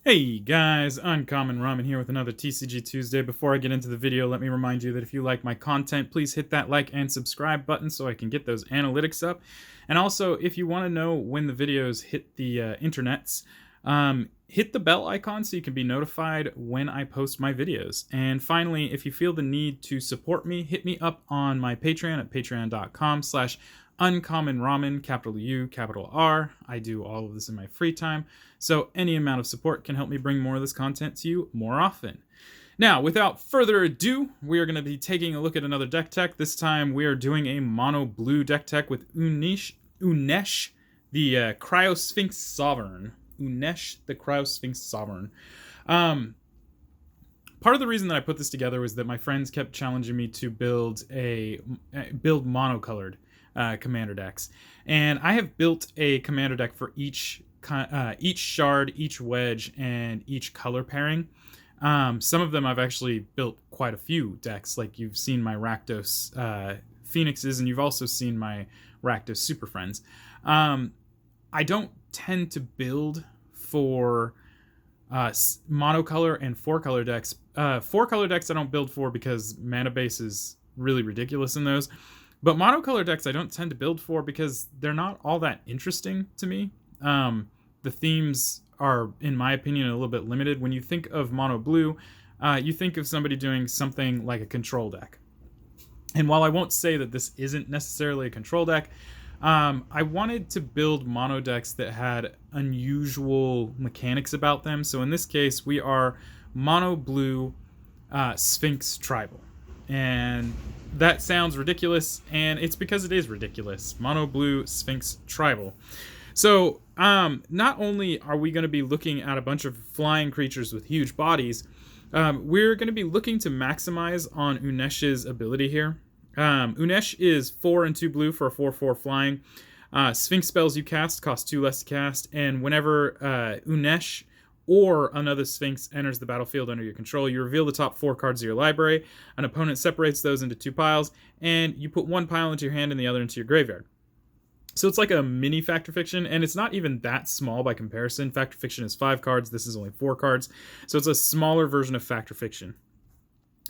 Hey guys, Uncommon Ramen here with another TCG Tuesday. Before I get into the video, let me remind you that if you like my content, please hit that like and subscribe button so I can get those analytics up. And also, if you want to know when the videos hit the internets, hit the bell icon so you can be notified when I post my videos. And finally, if you feel the need to support me, hit me up on my Patreon at patreon.com/Uncommon Ramen, capital U, capital R. I do all of this in my free time, so any amount of support can help me bring more of this content to you more often. Now, without further ado, we are going to be taking a look at another deck tech. This time we are doing a mono blue deck tech with Unesh, the Cryo Sphinx Sovereign. Unesh, the Cryo Sphinx Sovereign. Part of the reason that I put this together was that my friends kept challenging me to build monocolored commander decks, and I have built a commander deck for each shard, each wedge, and each color pairing. Some of them I've actually built quite a few decks, like you've seen my Rakdos Phoenixes, and you've also seen my Rakdos Super Friends. I don't tend to build for monocolor and four-color decks. Four-color decks I don't build for because mana base is really ridiculous in those. But monocolor decks I don't tend to build for because they're not all that interesting to me. The themes are, in my opinion, a little bit limited. When you think of mono blue, you think of somebody doing something like a control deck. And while I won't say that this isn't necessarily a control deck, I wanted to build mono decks that had unusual mechanics about them. So in this case, we are mono blue Sphinx Tribal. And that sounds ridiculous, and it's because it is ridiculous. Mono blue Sphinx Tribal. So not only are we going to be looking at a bunch of flying creatures with huge bodies, we're going to be looking to maximize on Unesh's ability here. Unesh is 4 and 2 blue for a 4/4 flying. Sphinx spells you cast cost 2 less to cast, and whenever Unesh or another Sphinx enters the battlefield under your control, you reveal the top 4 cards of your library. An opponent separates those into 2 piles, and you put 1 pile into your hand and the other into your graveyard. So it's like a mini Fact or Fiction, and it's not even that small by comparison. Fact or Fiction is 5 cards, this is only 4 cards, so it's a smaller version of Fact or Fiction.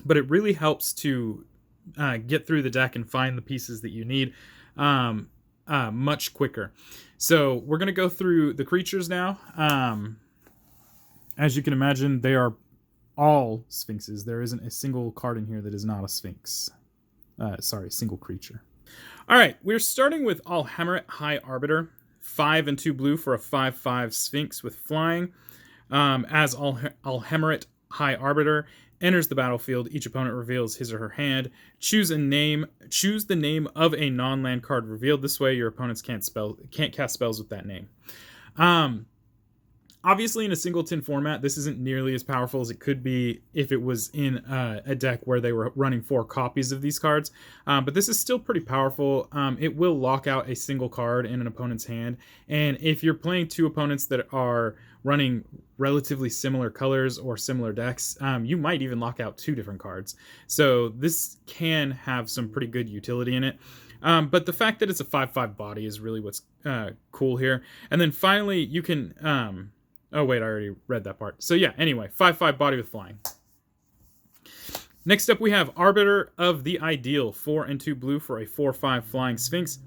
But it really helps to get through the deck and find the pieces that you need much quicker. So we're going to go through the creatures now. As you can imagine, they are all Sphinxes. There isn't a single card in here that is not a Sphinx. Single creature. All right, we're starting with Alhemerit High Arbiter, 5 and 2 blue for a 5/5 Sphinx with flying. As Alhemerit High Arbiter enters the battlefield, each opponent reveals his or her hand. Choose the name of a non-land card revealed. This way, your opponents can't cast spells with that name. Obviously, in a singleton format, this isn't nearly as powerful as it could be if it was in a deck where they were running 4 copies of these cards. But this is still pretty powerful. It will lock out a single card in an opponent's hand. And if you're playing 2 opponents that are running relatively similar colors or similar decks, you might even lock out 2 different cards. So this can have some pretty good utility in it. But the fact that it's a 5/5 body is really what's cool here. And then finally, you can... oh, wait, I already read that part. So yeah, anyway, 5/5 body with flying. Next up, we have Arbiter of the Ideal, 4 and 2 blue for a 4/5 flying Sphinx.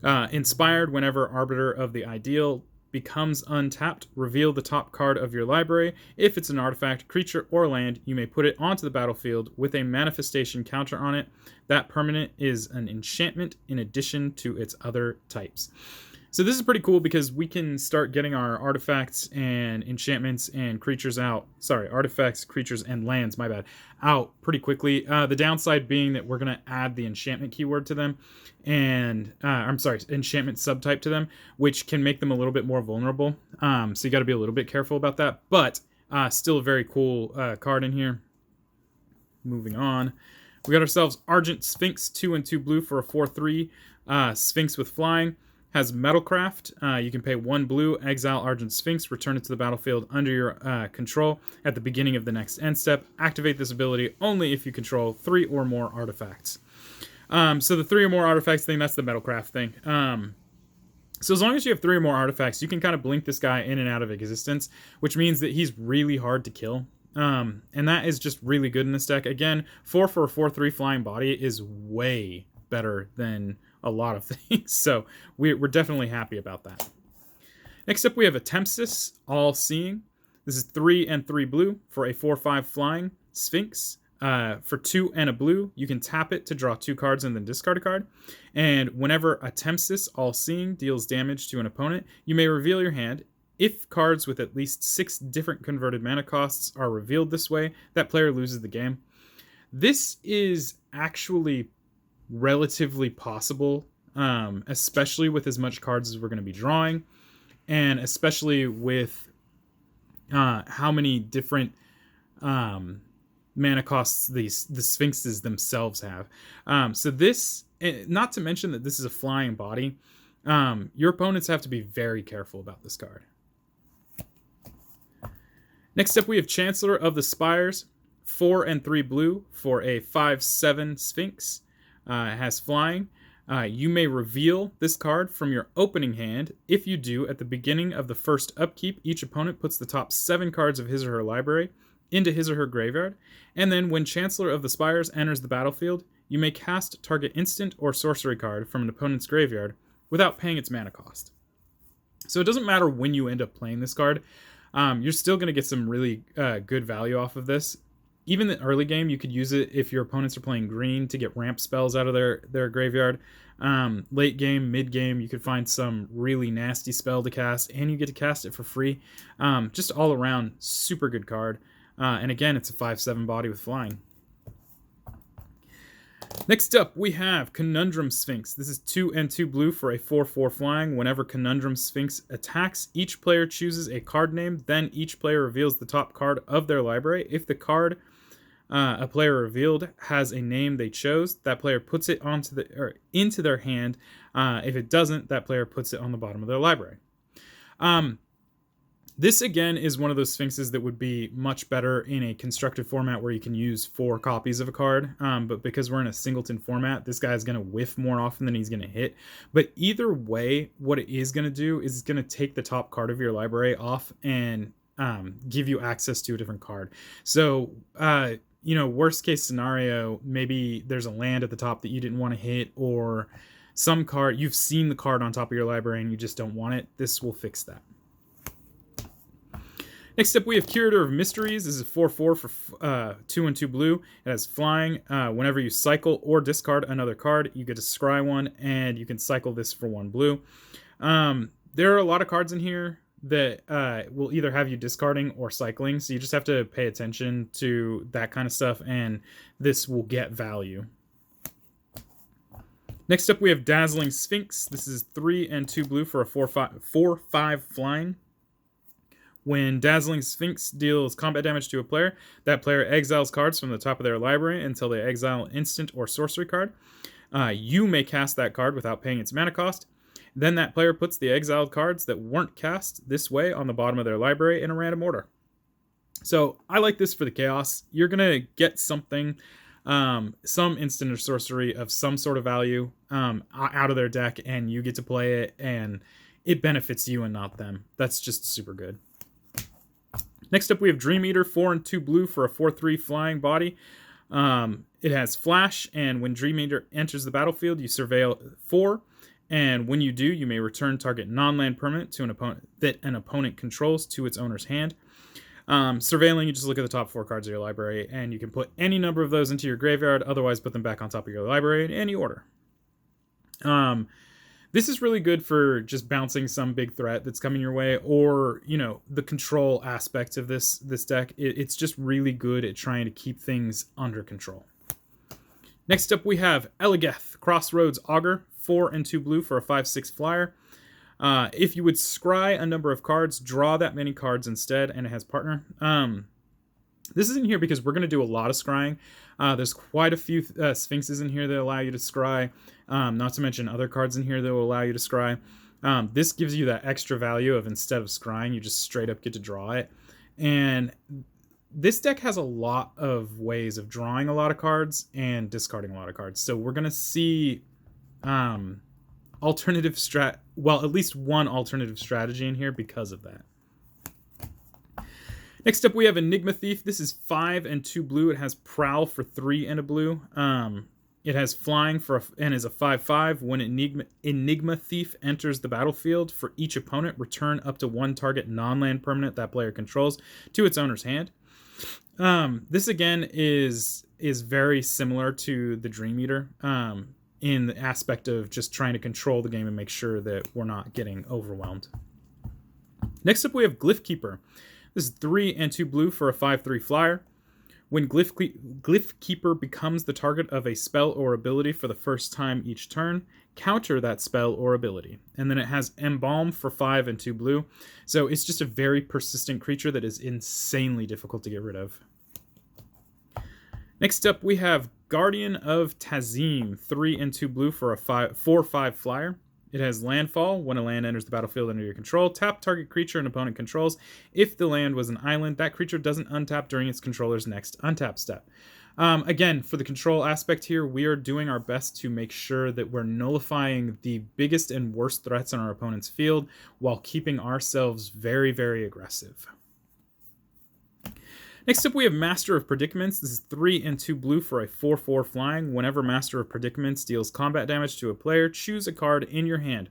Inspired, whenever Arbiter of the Ideal becomes untapped, reveal the top card of your library. If it's an artifact, creature, or land, you may put it onto the battlefield with a manifestation counter on it. That permanent is an enchantment in addition to its other types. So this is pretty cool because we can start getting our artifacts and enchantments and creatures out. Sorry, artifacts, creatures, and lands, my bad, out pretty quickly. The downside being that we're going to add the enchantment keyword to them, and enchantment subtype to them, which can make them a little bit more vulnerable. So you got to be a little bit careful about that, but still a very cool card in here. Moving on. We got ourselves Argent Sphinx, 2 and 2 blue for a 4/3 Sphinx with flying. Has Metalcraft. You can pay 1 blue, exile Argent Sphinx, return it to the battlefield under your control at the beginning of the next end step. Activate this ability only if you control 3 or more artifacts. So the 3 or more artifacts thing, that's the Metalcraft thing. So as long as you have 3 or more artifacts, you can kind of blink this guy in and out of existence, which means that he's really hard to kill. And that is just really good in this deck. Again, 4 for a 4/3 flying body is way better than a lot of things. So we're definitely happy about that. Next up, we have a Tempest, All-Seeing. This is 3 and 3 blue for a 4/5 flying Sphinx. For 2 and a blue, you can tap it to draw 2 cards and then discard a card. And whenever a Tempest, All-Seeing, deals damage to an opponent, you may reveal your hand. If cards with at least 6 different converted mana costs are revealed this way, that player loses the game. This is actually relatively possible, especially with as much cards as we're going to be drawing, and especially with how many different mana costs the Sphinxes themselves have. So this, not to mention that this is a flying body, your opponents have to be very careful about this card. Next up, we have Chancellor of the Spires, 4 and 3 blue for a 5/7 Sphinx. It has flying. You may reveal this card from your opening hand. If you do, at the beginning of the first upkeep, each opponent puts the top 7 cards of his or her library into his or her graveyard. And then when Chancellor of the Spires enters the battlefield, you may cast target instant or sorcery card from an opponent's graveyard without paying its mana cost. So it doesn't matter when you end up playing this card. You're still going to get some really good value off of this. Even in the early game, you could use it if your opponents are playing green to get ramp spells out of their graveyard. Late game, mid game, you could find some really nasty spell to cast, and you get to cast it for free. Just all around, super good card. And again, it's a 5/7 body with flying. Next up, we have Conundrum Sphinx. This is 2 and 2 blue for a 4/4 flying. Whenever Conundrum Sphinx attacks, each player chooses a card name. Then each player reveals the top card of their library. If the card a player revealed has a name they chose, that player puts it into their hand. If it doesn't, that player puts it on the bottom of their library. This, again, is one of those Sphinxes that would be much better in a constructed format where you can use 4 copies of a card. But because we're in a singleton format, this guy's going to whiff more often than he's going to hit. But either way, what it is going to do is it's going to take the top card of your library off and give you access to a different card. So, worst case scenario, maybe there's a land at the top that you didn't want to hit, or some card, you've seen the card on top of your library and you just don't want it. This will fix that. Next up, we have Curator of Mysteries. This is 4/4 for 2 and 2 blue. It has flying. Whenever you cycle or discard another card, you get to scry one, and you can cycle this for 1 blue. There are a lot of cards in here that will either have you discarding or cycling, so you just have to pay attention to that kind of stuff, and this will get value. Next up, we have Dazzling Sphinx. This is 3 and 2 blue for a 4/5 flying. When Dazzling Sphinx deals combat damage to a player, that player exiles cards from the top of their library until they exile an instant or sorcery card. You may cast that card without paying its mana cost. Then that player puts the exiled cards that weren't cast this way on the bottom of their library in a random order. So I like this for the chaos. You're going to get something, some instant or sorcery of some sort of value out of their deck, and you get to play it, and it benefits you and not them. That's just super good. Next up, we have Dream Eater, 4 and 2 blue for a 4/3 flying body. It has flash, and when Dream Eater enters the battlefield, you surveil 4. And when you do, you may return target non-land permanent to an opponent that an opponent controls to its owner's hand. Surveilling, you just look at the top 4 cards of your library, and you can put any number of those into your graveyard, otherwise put them back on top of your library in any order. This is really good for just bouncing some big threat that's coming your way, or, the control aspect of this deck. It's just really good at trying to keep things under control. Next up, we have Eligeth, Crossroads Augur, 4 and 2 blue for a 5/6 flyer. If you would scry a number of cards, draw that many cards instead, and it has partner. This isn't here because we're going to do a lot of scrying. There's quite a few Sphinxes in here that allow you to scry, not to mention other cards in here that will allow you to scry. This gives you that extra value of, instead of scrying, you just straight up get to draw it. And this deck has a lot of ways of drawing a lot of cards and discarding a lot of cards. So we're going to see a at least one alternative strategy in here because of that. Next up, we have Enigma Thief. This is 5 and 2 blue. It has Prowl for 3 and a blue. It has Flying and is a 5/5. When Enigma Thief enters the battlefield, for each opponent, return up to one target non-land permanent that player controls to its owner's hand. This again is very similar to the Dream Eater in the aspect of just trying to control the game and make sure that we're not getting overwhelmed. Next up, we have Glyph Keeper. This is 3 and 2 blue for a 5/3 flyer. When Glyph Keeper becomes the target of a spell or ability for the first time each turn, counter that spell or ability. And then it has Embalm for 5 and 2 blue. So it's just a very persistent creature that is insanely difficult to get rid of. Next up, we have Guardian of Tazim, 3 and 2 blue for a 4/5 flyer. It has Landfall. When a land enters the battlefield under your control, tap target creature an opponent controls. If the land was an island, that creature doesn't untap during its controller's next untap step. Again, for the control aspect here, we are doing our best to make sure that we're nullifying the biggest and worst threats on our opponent's field while keeping ourselves very, very aggressive. Next up, we have Master of Predicaments. This is 3 and 2 blue for a 4/4 flying. Whenever Master of Predicaments deals combat damage to a player, choose a card in your hand.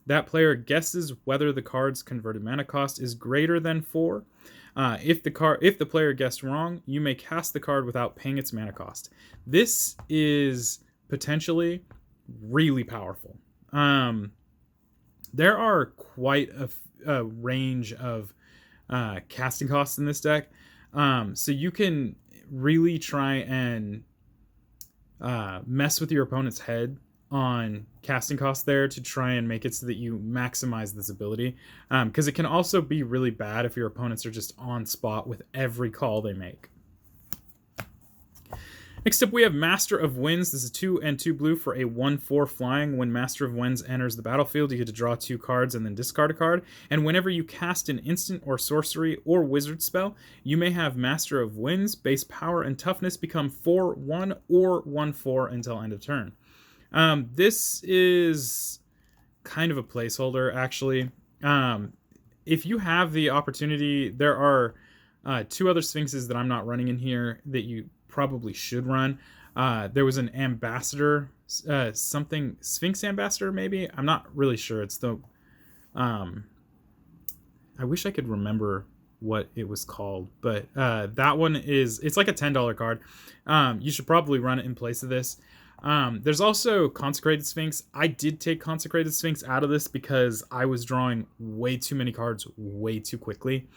That player guesses whether the card's converted mana cost is greater than 4. If the player guessed wrong, you may cast the card without paying its mana cost. This is potentially really powerful. There are quite a range of casting costs in this deck. So you can really try and mess with your opponent's head on casting costs there to try and make it so that you maximize this ability. Because it can also be really bad if your opponents are just on spot with every call they make. Next up, we have Master of Winds. This is 2 and 2 blue for a 1/4 flying. When Master of Winds enters the battlefield, you get to draw 2 cards and then discard a card. And whenever you cast an instant or sorcery or wizard spell, you may have Master of Winds, base power and toughness become 4/1 or 1/4 until end of turn. This is kind of a placeholder, actually. If you have the opportunity, there are 2 other Sphinxes that I'm not running in here that you probably should run. There was an ambassador, something Sphinx ambassador, maybe. I'm not really sure. It's the I wish I could remember what it was called, but that one it's like a $10 card. You should probably run it in place of this. There's also Consecrated Sphinx. I did take Consecrated Sphinx out of this because I was drawing way too many cards way too quickly,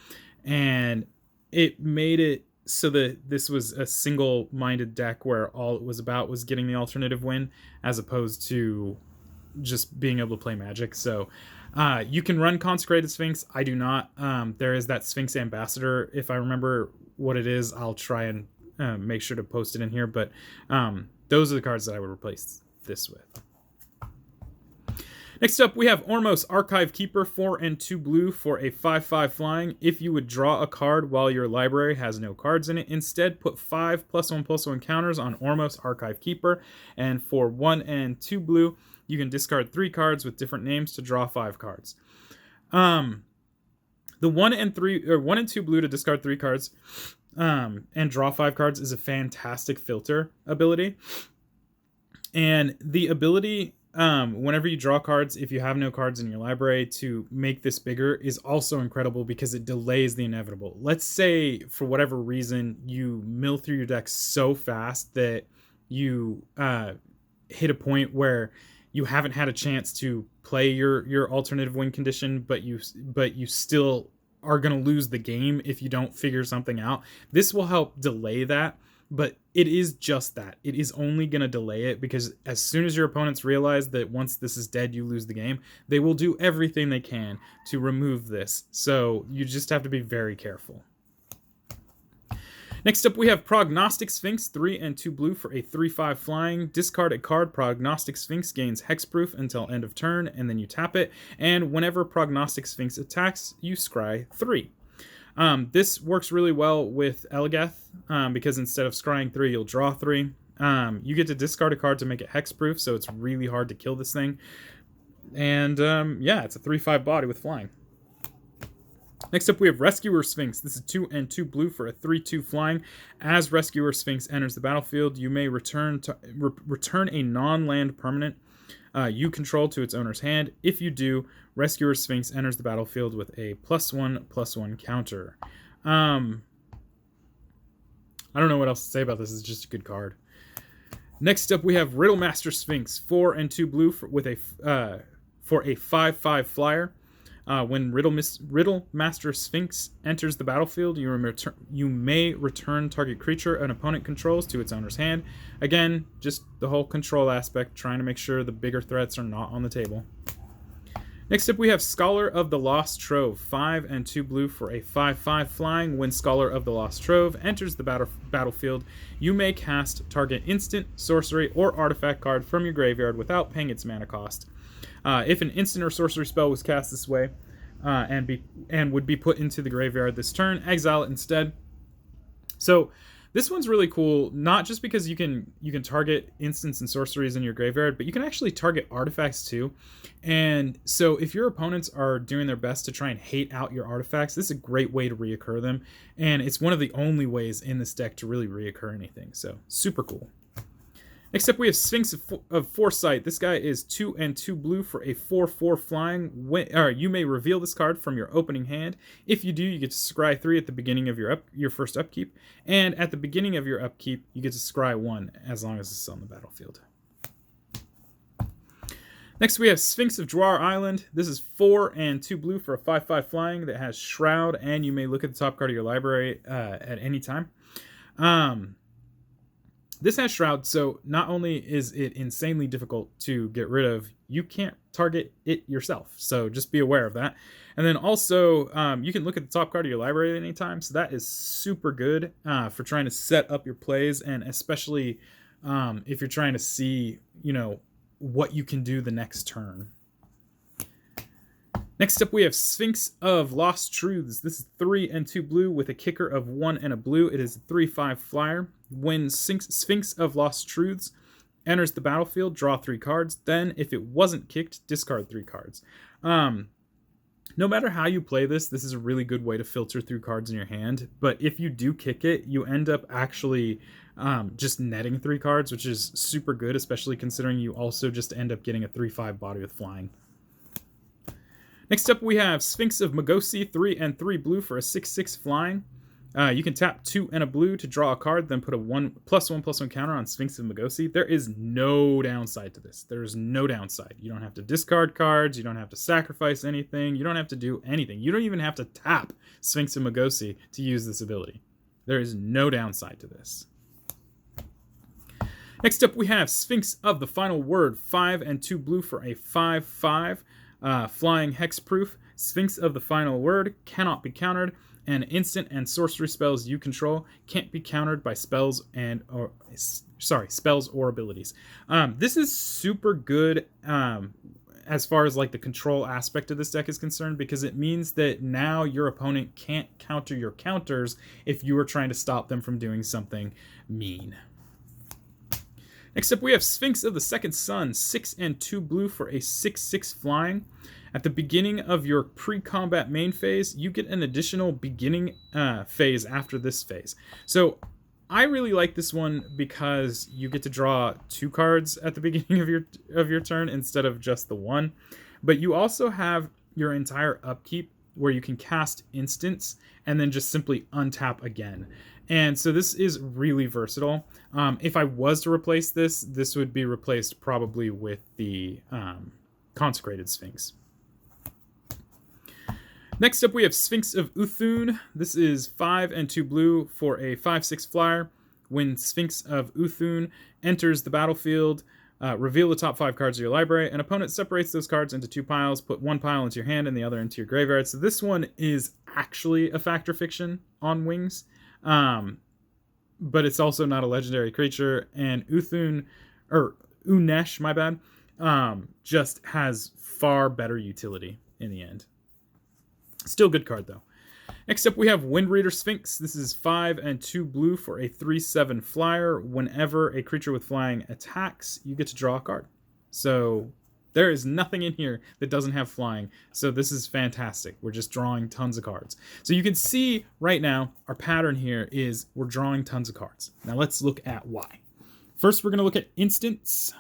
and it made it so that this was a single-minded deck where all it was about was getting the alternative win, as opposed to just being able to play Magic. So you can run Consecrated Sphinx. I do not. There is that Sphinx Ambassador. If I remember what it is, I'll try and make sure to post it in here. But those are the cards that I would replace this with. Next up, we have Ormos Archive Keeper, 4 and 2 blue for a 5/5 flying. If you would draw a card while your library has no cards in it, instead put 5 +1/+1 counters on Ormos Archive Keeper. And for 1 and 2 blue, you can discard 3 cards with different names to draw 5 cards. The 1 and 2 blue to discard 3 cards and draw 5 cards is a fantastic filter ability. And the ability, whenever you draw cards, if you have no cards in your library, to make this bigger is also incredible because it delays the inevitable. Let's say, for whatever reason, you mill through your deck so fast that you hit a point where you haven't had a chance to play your alternative win condition, but you still are going to lose the game if you don't figure something out. This will help delay that. But it is just that. It is only going to delay it because as soon as your opponents realize that once this is dead, you lose the game, they will do everything they can to remove this. So you just have to be very careful. Next up, we have Prognostic Sphinx, 3 and 2 blue for a 3/5 flying. Discard a card. Prognostic Sphinx gains hexproof until end of turn, and then you tap it. And whenever Prognostic Sphinx attacks, you scry 3. This works really well with Elagath, because instead of scrying 3, you'll draw 3. You get to discard a card to make it hexproof, so it's really hard to kill this thing. And yeah, it's a 3/5 body with flying. Next up, we have Rescuer Sphinx. This is 2 and 2 blue for a 3/2 flying. As Rescuer Sphinx enters the battlefield, you may return a non-land permanent you control to its owner's hand. If you do, Rescuer Sphinx enters the battlefield with a +1/+1 counter. I don't know what else to say about this. It's just a good card. Next up, we have Riddlemaster Sphinx, 4 and 2 blue for a 5/5 flyer. When Riddlemaster Sphinx enters the battlefield, you may return target creature an opponent controls to its owner's hand. Again, just the whole control aspect, trying to make sure the bigger threats are not on the table. Next up, we have Scholar of the Lost Trove, 5 and 2 blue for a 5/5 flying. When Scholar of the Lost Trove enters the battlefield, you may cast target instant, sorcery, or artifact card from your graveyard without paying its mana cost. If an instant or sorcery spell was cast this way and would be put into the graveyard this turn, exile it instead. So this one's really cool, not just because you can target instants and sorceries in your graveyard, but you can actually target artifacts too. And so if your opponents are doing their best to try and hate out your artifacts, this is a great way to reoccur them. And it's one of the only ways in this deck to really reoccur anything. So super cool. Next up, we have Sphinx of Foresight. This guy is 2 and 2 blue for a 4/4 flying. You may reveal this card from your opening hand. If you do, you get to scry 3 at the beginning of your first upkeep. And at the beginning of your upkeep, you get to scry 1 as long as it's on the battlefield. Next, we have Sphinx of Dwar Island. This is 4 and 2 blue for a 5/5 flying that has Shroud, and you may look at the top card of your library at any time. This has Shroud, so not only is it insanely difficult to get rid of, you can't target it yourself. So just be aware of that. And then also, you can look at the top card of your library at any time. So that is super good for trying to set up your plays, and especially if you're trying to see, what you can do the next turn. Next up, we have Sphinx of Lost Truths. This is 3 and 2 blue with a kicker of 1 and a blue. It is a 3/5 flyer. When Sphinx of Lost Truths enters the battlefield, draw 3 cards. Then, if it wasn't kicked, discard 3 cards. No matter how you play this is a really good way to filter through cards in your hand. But if you do kick it, you end up actually just netting 3 cards, which is super good, especially considering you also just end up getting a 3/5 body with flying. Next up, we have Sphinx of Magosi, 3 and 3 blue for a 6/6 flying. You can tap 2 and a blue to draw a card, then put a +1/+1 counter on Sphinx of Magosi. There is no downside to this. There is no downside. You don't have to discard cards. You don't have to sacrifice anything. You don't have to do anything. You don't even have to tap Sphinx of Magosi to use this ability. There is no downside to this. Next up, we have Sphinx of the Final Word, 5 and 2 blue for a 5/5. Flying hexproof. Sphinx of the Final Word cannot be countered, and instant and sorcery spells you control can't be countered by spells or abilities. This is super good as far as like the control aspect of this deck is concerned, because it means that now your opponent can't counter your counters if you are trying to stop them from doing something mean. Next up, we have Sphinx of the Second Sun, 6 and 2 blue for a 6/6 flying. At the beginning of your pre-combat main phase, you get an additional beginning phase after this phase. So I really like this one because you get to draw 2 cards at the beginning of your turn instead of just the 1. But you also have your entire upkeep where you can cast instants and then just simply untap again. And so this is really versatile. If I was to replace this would be replaced probably with the Consecrated Sphinx. Next up, we have Sphinx of Uthun. This is 5 and 2 blue for a 5/6 flyer. When Sphinx of Uthun enters the battlefield, reveal the top 5 cards of your library. An opponent separates those cards into 2 piles. Put 1 pile into your hand and the other into your graveyard. So this one is actually a Fact or Fiction on wings. But it's also not a legendary creature, and Unesh, my bad, just has far better utility in the end. Still good card, though. Next up, we have Windreader Sphinx. This is 5 and 2 blue for a 3/7 flyer. Whenever a creature with flying attacks, you get to draw a card. So There is nothing in here that doesn't have flying, so this is fantastic. We're just drawing tons of cards. So you can see right now, our pattern here is we're drawing tons of cards. Now let's look at why. First, we're going to look at instants.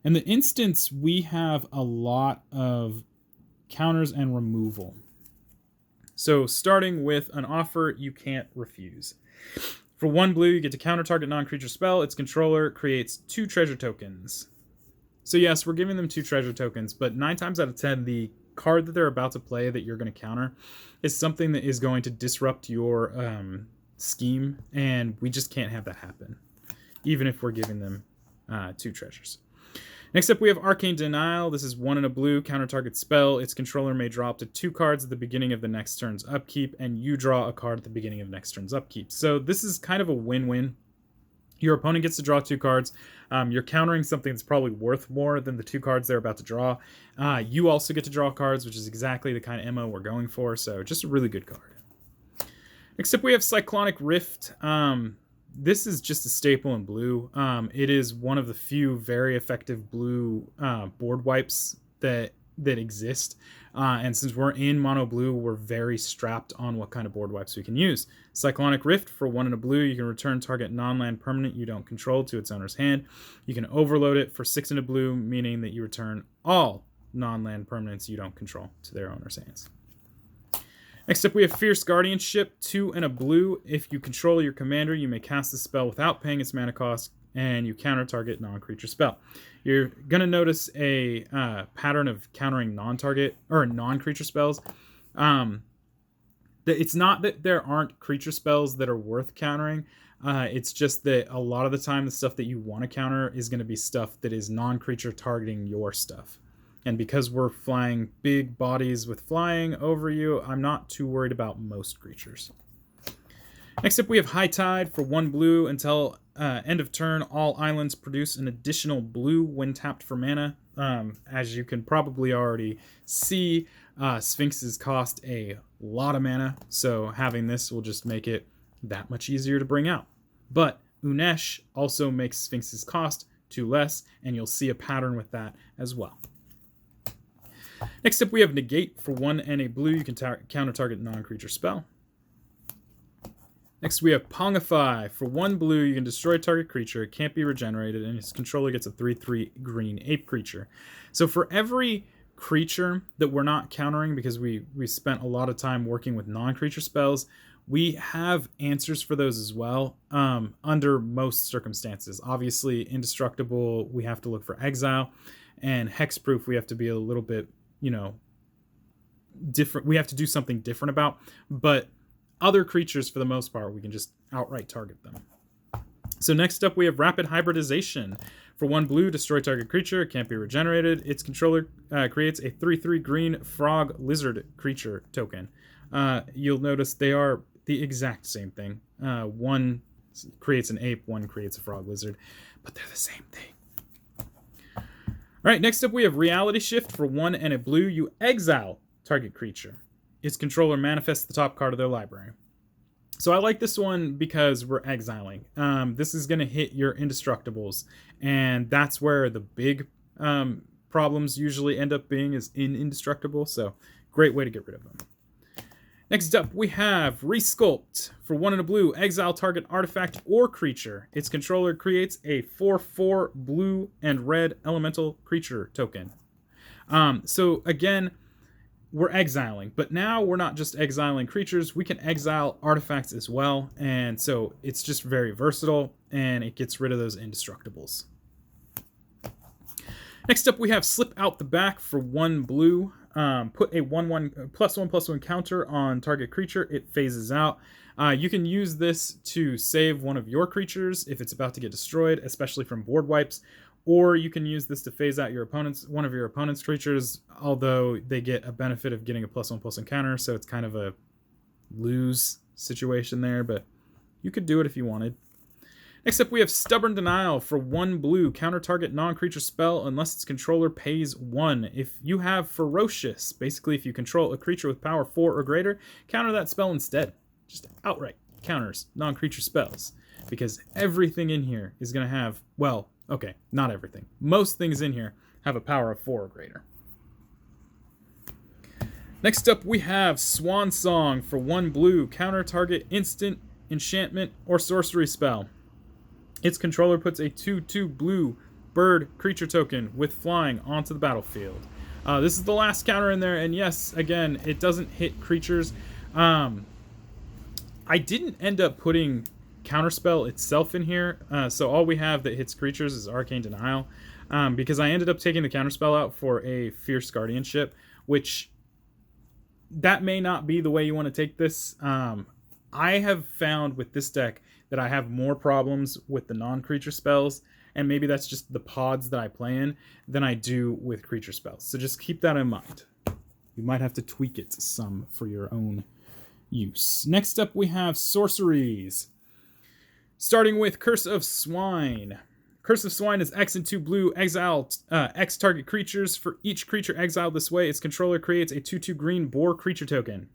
And the instants, we have a lot of counters and removal. So starting with an offer you can't refuse. For 1 blue, you get to counter target non-creature spell. Its controller creates 2 treasure tokens. So yes, we're giving them 2 treasure tokens, but 9 times out of 10, the card that they're about to play that you're going to counter is something that is going to disrupt your scheme, and we just can't have that happen, even if we're giving them 2 treasures. Next up, we have Arcane Denial. This is 1 and a blue, counter target spell. Its controller may draw up to 2 cards at the beginning of the next turn's upkeep, and you draw a card at the beginning of next turn's upkeep. So this is kind of a win-win. Your opponent gets to draw 2 cards. You're countering something that's probably worth more than the 2 cards they're about to draw. You also get to draw cards, which is exactly the kind of MO we're going for, so just a really good card. Next up, we have Cyclonic Rift. This is just a staple in blue. It is one of the few very effective blue board wipes that exist. And since we're in mono blue, we're very strapped on what kind of board wipes we can use. Cyclonic Rift, for 1 and a blue, you can return target non-land permanent you don't control to its owner's hand. You can overload it for 6 and a blue, meaning that you return all non-land permanents you don't control to their owner's hands. Next up, we have Fierce Guardianship, 2 and a blue. If you control your commander, you may cast the spell without paying its mana cost, and you counter target non-creature spell. You're going to notice a pattern of countering non-target or non-creature spells. It's not that there aren't creature spells that are worth countering. It's just that a lot of the time, the stuff that you want to counter is going to be stuff that is non-creature targeting your stuff. And because we're flying big bodies with flying over you, I'm not too worried about most creatures. Next up, we have High Tide. For 1 blue, until end of turn, all islands produce an additional blue when tapped for mana. As you can probably already see, Sphinxes cost a lot of mana, so having this will just make it that much easier to bring out. But Unesh also makes Sphinxes cost 2 less, and you'll see a pattern with that as well. Next up, we have Negate. For 1 and a blue, you can counter target non-creature spell. Next, we have Pongify. For 1 blue, you can destroy target creature. It can't be regenerated, and its controller gets a 3/3 green ape creature. So for every creature that we're not countering, because we spent a lot of time working with non-creature spells, we have answers for those as well, under most circumstances. Obviously, Indestructible, we have to look for exile, and Hexproof, we have to be a little bit, different. We have to do something different about, but other creatures, for the most part, we can just outright target them. So next up, we have Rapid Hybridization. For 1 blue, destroy target creature. It can't be regenerated. Its controller creates a 3/3 green frog lizard creature token. You'll notice they are the exact same thing. One creates an ape, one creates a frog lizard, but they're the same thing. All right, next up, we have Reality Shift. For 1 and a blue, you exile target creature. Its controller manifests the top card of their library. So I like this one because we're exiling. This is going to hit your Indestructibles, and that's where the big problems usually end up being, is in Indestructible, so great way to get rid of them. Next up, we have Resculpt. For 1 and a blue, exile target artifact or creature. Its controller creates a 4/4 blue and red elemental creature token. So again, we're exiling, but now we're not just exiling creatures, we can exile artifacts as well, and so it's just very versatile, and it gets rid of those Indestructibles. Next up, we have Slip Out the Back. For 1 blue, put a 1/1 +1/+1 counter on target creature. It phases out. You can use this to save one of your creatures if it's about to get destroyed, especially from board wipes, or you can use this to phase out one of your opponent's creatures, although they get a benefit of getting a +1/+1 counter, so it's kind of a lose situation there, but you could do it if you wanted. Next up, we have Stubborn Denial. For 1 blue, counter target non-creature spell unless its controller pays 1. If you have Ferocious, basically if you control a creature with power 4 or greater, counter that spell instead. Just outright counters non-creature spells, because everything in here is going to have, well, okay, not everything. Most things in here have a power of 4 or greater. Next up, we have Swan Song for 1 blue. Counter target instant, enchantment, or sorcery spell. Its controller puts a 2/2 blue bird creature token with flying onto the battlefield. This is the last counter in there, and yes, again, it doesn't hit creatures. I didn't end up putting counterspell itself in here, so all we have that hits creatures is Arcane Denial, because I ended up taking the counterspell out for a Fierce Guardianship, which that may not be the way you want to take this. I have found with this deck that I have more problems with the non-creature spells, and maybe that's just the pods that I play in, than I do with creature spells. So just keep that in mind. You might have to tweak it some for your own use. Next up, we have sorceries. Starting with Curse of Swine. Curse of Swine is X and 2 blue, exile X target creatures. For each creature exiled this way, its controller creates a 2/2 green boar creature token.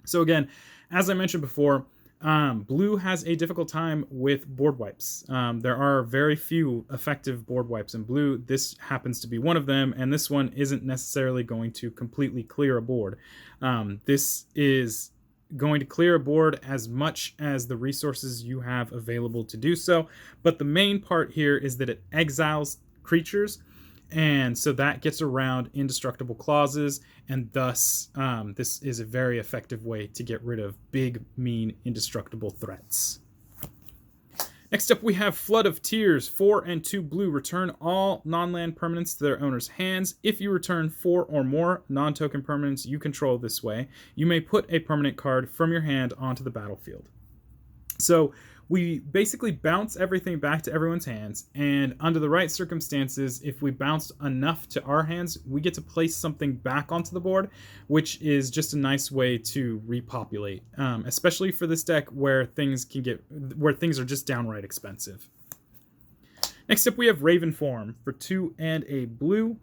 So again, as I mentioned before, blue has a difficult time with board wipes. There are very few effective board wipes in blue. This happens to be one of them, and this one isn't necessarily going to completely clear a board. This is going to clear a board as much as the resources you have available to do so, but the main part here is that it exiles creatures, and so that gets around indestructible clauses, and thus this is a very effective way to get rid of big, mean, indestructible threats. Next up, we have Flood of Tears. 4 and 2 blue. Return all non-land permanents to their owner's hands. If you return 4 or more non-token permanents you control this way, you may put a permanent card from your hand onto the battlefield. So we basically bounce everything back to everyone's hands, and under the right circumstances, if we bounced enough to our hands, we get to place something back onto the board, which is just a nice way to repopulate, especially for this deck where things are just downright expensive. Next up, we have Raven Form for 2 and a blue.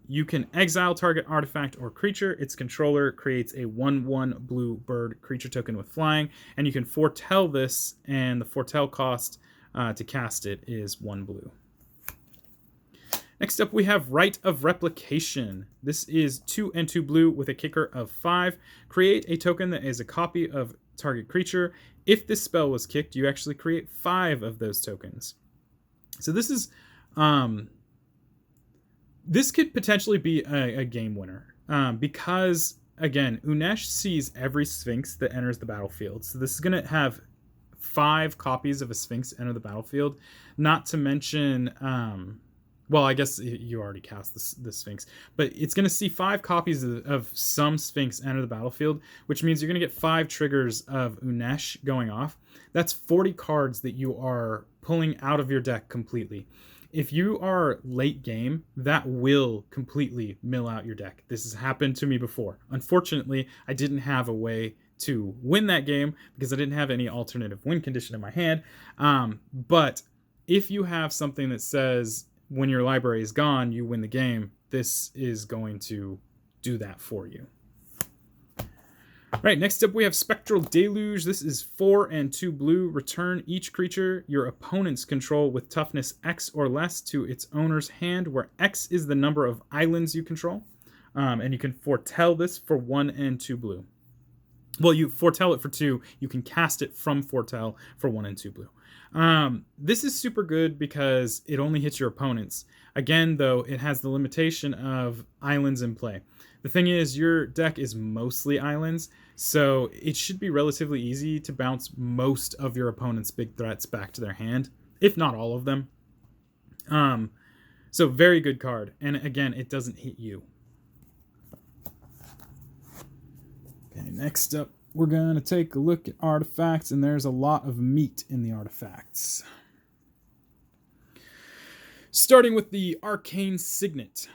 You can exile target artifact or creature. Its controller creates a 1/1 blue bird creature token with flying, and you can foretell this, and the foretell cost to cast it is 1 blue. Next up, we have Rite of Replication. This is 2 and 2 blue with a kicker of 5. Create a token that is a copy of target creature. If this spell was kicked, you actually create 5 of those tokens. So this is this could potentially be a game winner, because, again, Unesh sees every Sphinx that enters the battlefield. So this is going to have 5 copies of a Sphinx enter the battlefield, not to mention, well, I guess you already cast the Sphinx, but it's going to see 5 copies of some Sphinx enter the battlefield, which means you're going to get 5 triggers of Unesh going off. That's 40 cards that you are pulling out of your deck completely. If you are late game, that will completely mill out your deck. This has happened to me before. Unfortunately, I didn't have a way to win that game because I didn't have any alternative win condition in my hand. But if you have something that says when your library is gone, you win the game, this is going to do that for you. Right, next up we have Spectral Deluge. This is 4 and 2 blue. Return each creature your opponents control with toughness X or less to its owner's hand, where X is the number of islands you control. And you can foretell this for 1 and 2 blue. Well, you foretell it for 2. You can cast it from foretell for 1 and 2 blue. This is super good because it only hits your opponents. Again, though, it has the limitation of islands in play. The thing is, your deck is mostly islands, so it should be relatively easy to bounce most of your opponent's big threats back to their hand, if not all of them. So very good card, and again, it doesn't hit you. Okay, next up, we're going to take a look at artifacts, and there's a lot of meat in the artifacts. Starting with the Arcane Signet.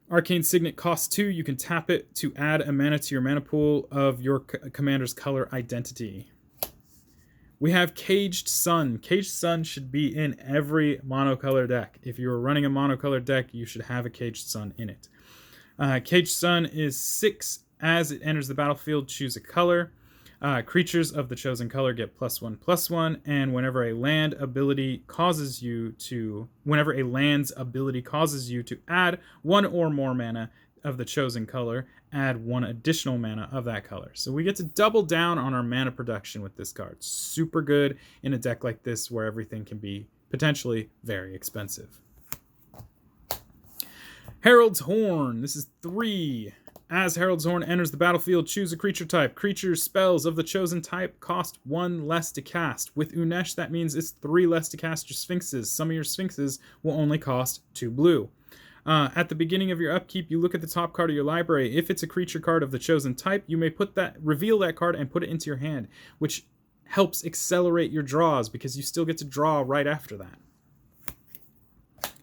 Arcane Signet costs 2. You can tap it to add a mana to your mana pool of your commander's color identity. We have Caged Sun. Caged Sun should be in every monocolor deck. If you're running a monocolor deck, you should have a Caged Sun in it. Caged Sun is 6. As it enters the battlefield, choose a color. Creatures of the chosen color get +1/+1, and whenever a land's ability causes you to add one or more mana of the chosen color, add one additional mana of that color. So we get to double down on our mana production with this card. Super good in a deck like this where everything can be potentially very expensive. Herald's Horn. This is 3. As Herald's Horn enters the battlefield, choose a creature type. Creature spells of the chosen type cost 1 less to cast. With Unesh, that means it's 3 less to cast your Sphinxes. Some of your Sphinxes will only cost 2 blue. At the beginning of your upkeep, you look at the top card of your library. If it's a creature card of the chosen type, you may reveal that card and put it into your hand, which helps accelerate your draws because you still get to draw right after that.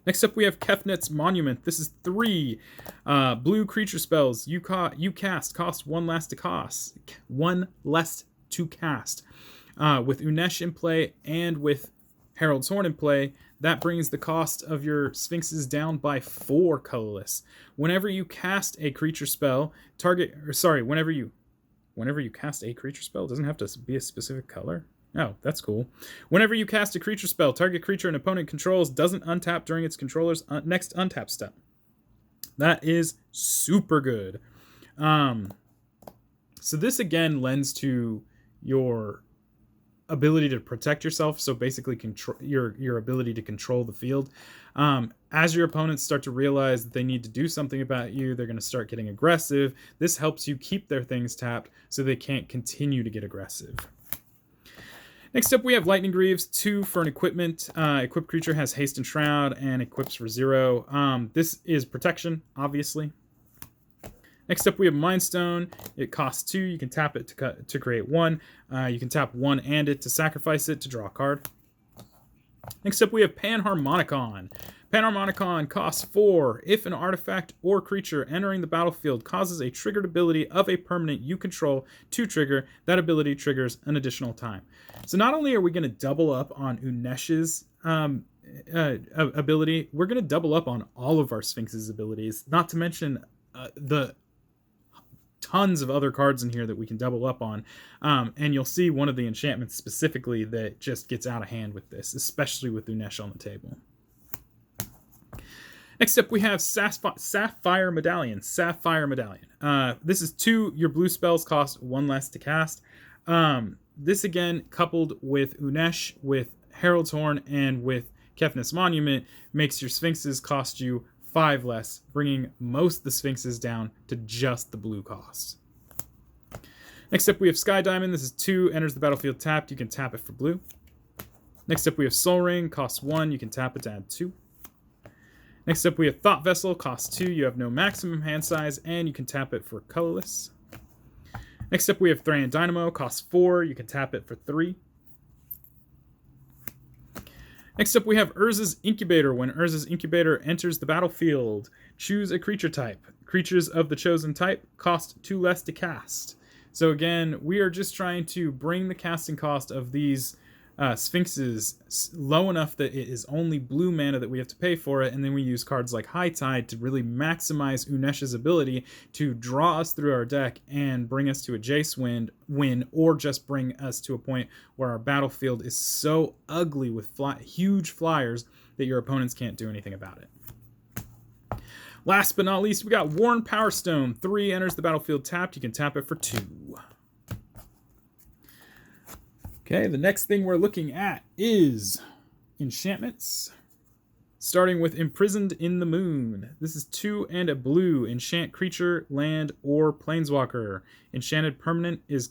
Next up, we have Kefnet's Monument. This is 3 blue creature spells you cast cost 1 less to cast. With Unesh in play and with Herald's Horn in play, that brings the cost of your Sphinxes down by 4 colorless. Whenever you cast a creature spell, whenever you cast a creature spell, it doesn't have to be a specific color. Oh, that's cool. Whenever you cast a creature spell, target creature an opponent controls doesn't untap during its controller's next untap step. That is super good. So this again lends to your ability to protect yourself. So basically control your ability to control the field. As your opponents start to realize that they need to do something about you, they're going to start getting aggressive. This helps you keep their things tapped so they can't continue to get aggressive. Next up, we have Lightning Greaves, 2 for an equipment. Equipped creature has Haste and Shroud and equips for 0. This is protection, obviously. Next up, we have Mind Stone. It costs 2. You can tap it to create 1. You can tap 1 and it to sacrifice it to draw a card. Next up, we have Panharmonicon. Panharmonicon costs 4. If an artifact or creature entering the battlefield causes a triggered ability of a permanent you control to trigger, that ability triggers an additional time. So not only are we going to double up on Unesh's ability, we're going to double up on all of our Sphinx's abilities, not to mention the tons of other cards in here that we can double up on. And you'll see one of the enchantments specifically that just gets out of hand with this, especially with Unesh on the table. Next up, we have Sapphire Medallion. This is 2. Your blue spells cost 1 less to cast. This again, coupled with Unesh, with Herald's Horn, and with Kefnet's Monument, makes your Sphinxes cost you 5 less, bringing most of the Sphinxes down to just the blue cost. Next up, we have Sky Diamond. This is 2. Enters the battlefield tapped. You can tap it for blue. Next up, we have Soul Ring. Costs 1. You can tap it to add 2. Next up, we have Thought Vessel, costs 2. You have no maximum hand size, and you can tap it for colorless. Next up, we have Therian Dynamo, costs 4. You can tap it for 3. Next up, we have Urza's Incubator. When Urza's Incubator enters the battlefield, choose a creature type. Creatures of the chosen type cost 2 less to cast. So again, we are just trying to bring the casting cost of these Sphinxes low enough that it is only blue mana that we have to pay for it, and then we use cards like High Tide to really maximize Unesh's ability to draw us through our deck and bring us to a Jace win, or just bring us to a point where our battlefield is so ugly with huge flyers that your opponents can't do anything about it. Last but not least, we got Worn Power Stone. 3 enters the battlefield tapped. You can tap it for 2. Okay, the next thing we're looking at is enchantments. Starting with Imprisoned in the Moon. This is 2 and a blue. Enchant creature, land, or planeswalker. Enchanted permanent is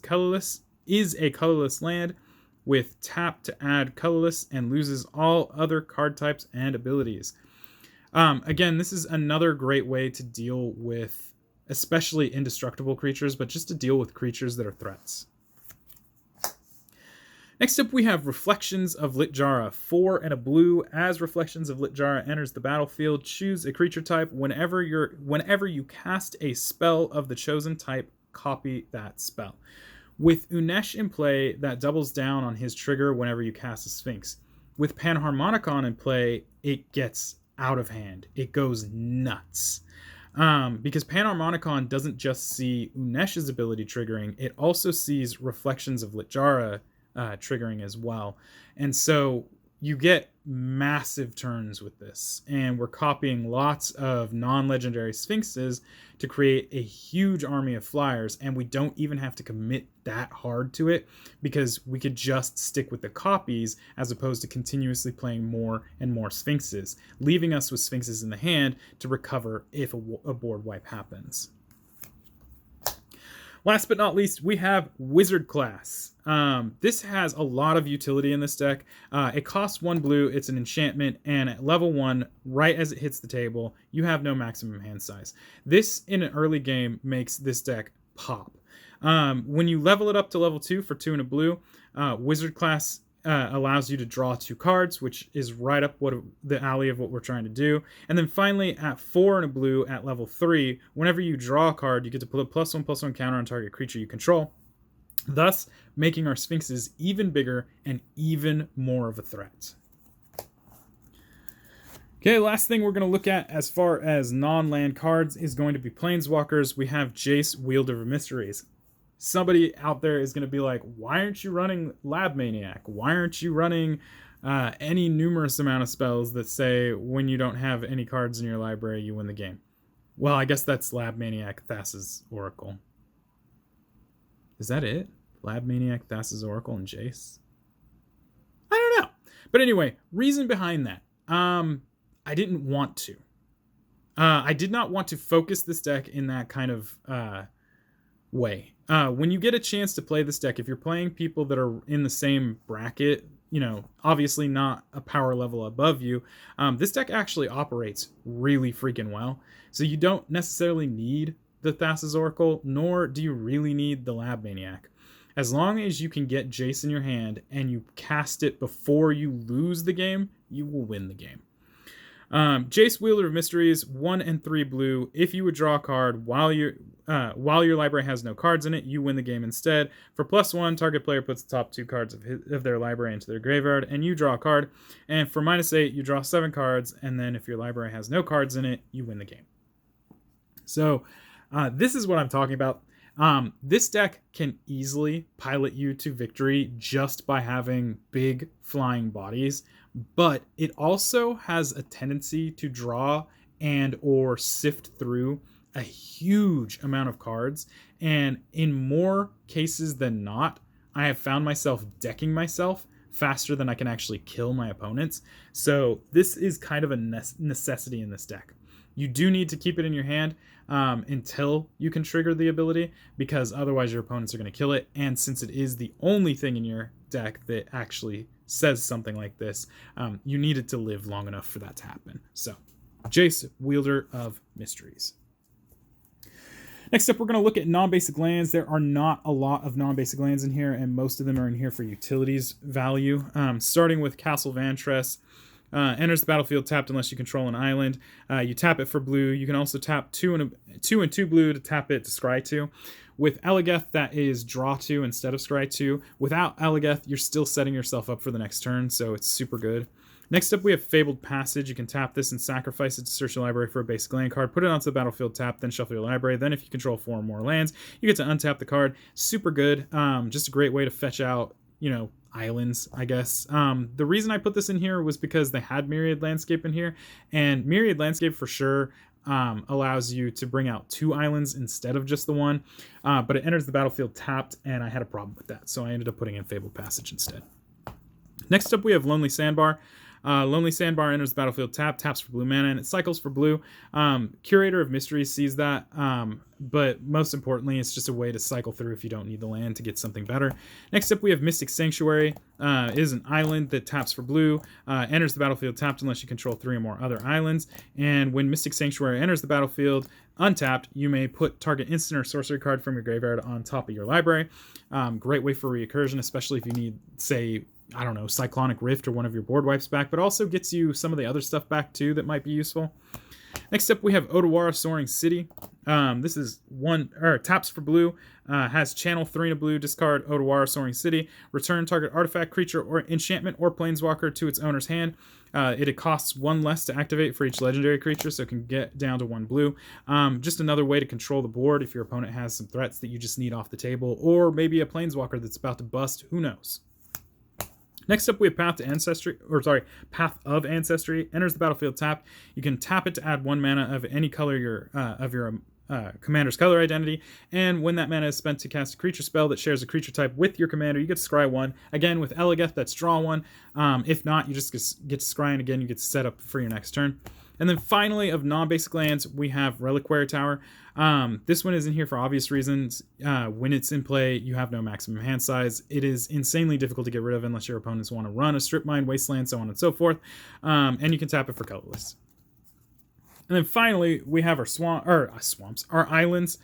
a colorless land with tap to add colorless and loses all other card types and abilities. Again, this is another great way to deal with especially indestructible creatures, but just to deal with creatures that are threats. Next up, we have Reflections of Litjara. 4 and a blue. As Reflections of Litjara enters the battlefield, choose a creature type. Whenever you cast a spell of the chosen type, copy that spell. With Unesh in play, that doubles down on his trigger whenever you cast a Sphinx. With Panharmonicon in play, it gets out of hand. It goes nuts. Because Panharmonicon doesn't just see Unesh's ability triggering, it also sees Reflections of Littjara triggering as well. And so you get massive turns with this, and we're copying lots of non-legendary Sphinxes to create a huge army of flyers, and we don't even have to commit that hard to it because we could just stick with the copies as opposed to continuously playing more and more Sphinxes, leaving us with Sphinxes in the hand to recover if a board wipe happens. Last but not least, we have Wizard class. This has a lot of utility in this deck. It costs 1 blue, it's an enchantment, and at level 1, right as it hits the table, you have no maximum hand size. This, in an early game, makes this deck pop. When you level it up to level 2 for 2 and a blue, Wizard class allows you to draw 2 cards, which is right up the alley of what we're trying to do. And then finally, at 4 and a blue at level 3, whenever you draw a card, you get to put a +1/+1 counter on target creature you control, thus making our Sphinxes even bigger and even more of a threat. Okay, last thing we're going to look at as far as non-land cards is going to be Planeswalkers. We have Jace, Wielder of Mysteries. Somebody out there is going to be like, why aren't you running Lab Maniac? Why aren't you running any numerous amount of spells that say when you don't have any cards in your library, you win the game? Well, I guess that's Lab Maniac, Thassa's Oracle. Is that it? Lab Maniac, Thassa's Oracle, and Jace? I don't know. But anyway, reason behind that. I didn't want to. I did not want to focus this deck in that kind of way. When you get a chance to play this deck, if you're playing people that are in the same bracket, you know, obviously not a power level above you, this deck actually operates really freaking well. So you don't necessarily need the Thassa's Oracle, nor do you really need the Lab Maniac. As long as you can get Jace in your hand and you cast it before you lose the game, you will win the game. Jace, Wielder of Mysteries, 1 and 3 blue. If you would draw a card while your library has no cards in it, you win the game instead. For +1, target player puts the top 2 cards of their library into their graveyard, and you draw a card. And for -8, you draw 7 cards, and then if your library has no cards in it, you win the game. So this is what I'm talking about. This deck can easily pilot you to victory just by having big flying bodies, but it also has a tendency to draw and or sift through a huge amount of cards, and in more cases than not, I have found myself decking myself faster than I can actually kill my opponents. So this is kind of a necessity in this deck. You do need to keep it in your hand until you can trigger the ability, because otherwise your opponents are going to kill it. And since it is the only thing in your deck that actually says something like this, you need it to live long enough for that to happen. So, Jace, Wielder of Mysteries. Next up, we're going to look at non-basic lands. There are not a lot of non-basic lands in here, and most of them are in here for utilities value. Starting with Castle Vantress. Enters the battlefield tapped unless you control an island. You tap it for blue. You can also tap 2 and 2 blue to tap it to scry 2. With Elegeth, that is draw 2 instead of scry 2. Without Elegeth, you're still setting yourself up for the next turn, so it's super good. Next up, we have Fabled Passage. You can tap this and sacrifice it to search your library for a basic land card. Put it onto the battlefield tapped, then shuffle your library. Then if you control 4 or more lands, you get to untap the card. Super good. Just a great way to fetch out, you know, islands, I guess. The reason I put this in here was because they had Myriad Landscape in here, and Myriad Landscape for sure allows you to bring out 2 islands instead of just the 1, but it enters the battlefield tapped, and I had a problem with that, so I ended up putting in Fabled Passage instead. Next up, we have Lonely Sandbar. Lonely Sandbar enters the battlefield taps for blue mana, and it cycles for blue. Curator of Mysteries sees that, but most importantly, it's just a way to cycle through if you don't need the land to get something better. Next up, we have Mystic Sanctuary. It is an island that taps for blue, enters the battlefield tapped unless you control 3 or more other islands, and when Mystic Sanctuary enters the battlefield untapped, you may put target instant or sorcery card from your graveyard on top of your library. Great way for recursion, especially if you need, say, I don't know, Cyclonic Rift or one of your board wipes back, but also gets you some of the other stuff back too that might be useful. Next up, we have Odawara Soaring City. This is taps for blue, has channel 3 to blue, discard Odawara Soaring City, return target artifact, creature, or enchantment or planeswalker to its owner's hand. It costs 1 less to activate for each legendary creature, so it can get down to 1 blue. Just another way to control the board if your opponent has some threats that you just need off the table, or maybe a planeswalker that's about to bust, who knows. Next up, we have Path of Ancestry. Enters the battlefield tapped. You can tap it to add 1 mana of any color of your commander's color identity, and when that mana is spent to cast a creature spell that shares a creature type with your commander, you get to scry 1. Again, with Elegeth, that's draw 1. If not, you just get to scry, and again, you get to set up for your next turn. And then finally, of non-basic lands, we have Reliquary Tower. This one is in here for obvious reasons. When it's in play, you have no maximum hand size. It is insanely difficult to get rid of unless your opponents want to run a Strip Mine, Wasteland, so on and so forth. And you can tap it for colorless. And then finally, we have our islands.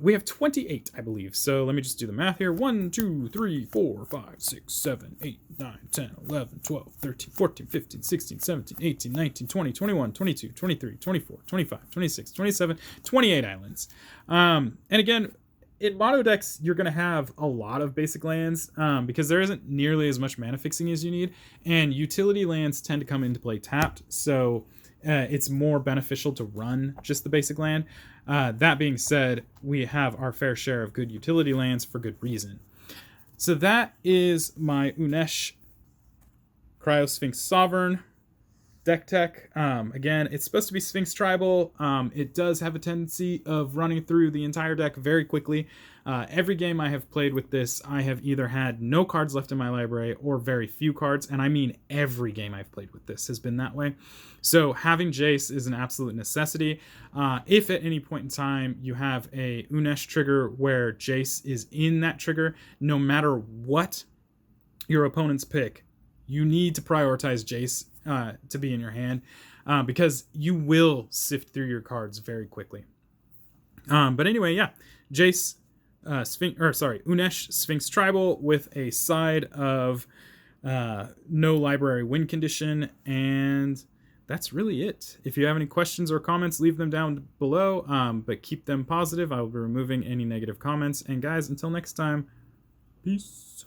We have 28, I believe. So let me just do the math here. 1, 2, 3, 4, 5, 6, 7, 8, 9, 10, 11, 12, 13, 14, 15, 16, 17, 18, 19, 20, 21, 22, 23, 24, 25, 26, 27, 28 islands. And again, in mono decks, you're going to have a lot of basic lands because there isn't nearly as much mana fixing as you need. And utility lands tend to come into play tapped. So it's more beneficial to run just the basic land. That being said, we have our fair share of good utility lands for good reason. So that is my Unesh Cryo Sphinx Sovereign deck tech. Again, it's supposed to be Sphinx Tribal. It does have a tendency of running through the entire deck very quickly. Every game I have played with this, I have either had no cards left in my library or very few cards, and I mean every game I've played with this has been that way. So having Jace is an absolute necessity. If at any point in time you have a Unesh trigger where Jace is in that trigger, no matter what your opponents pick, you need to prioritize Jace to be in your hand because you will sift through your cards very quickly. But anyway, yeah, Jace, Unesh Sphinx Tribal with a side of no library win condition, and that's really it. If you have any questions or comments, leave them down below, but keep them positive. I will be removing any negative comments. And guys, until next time, peace.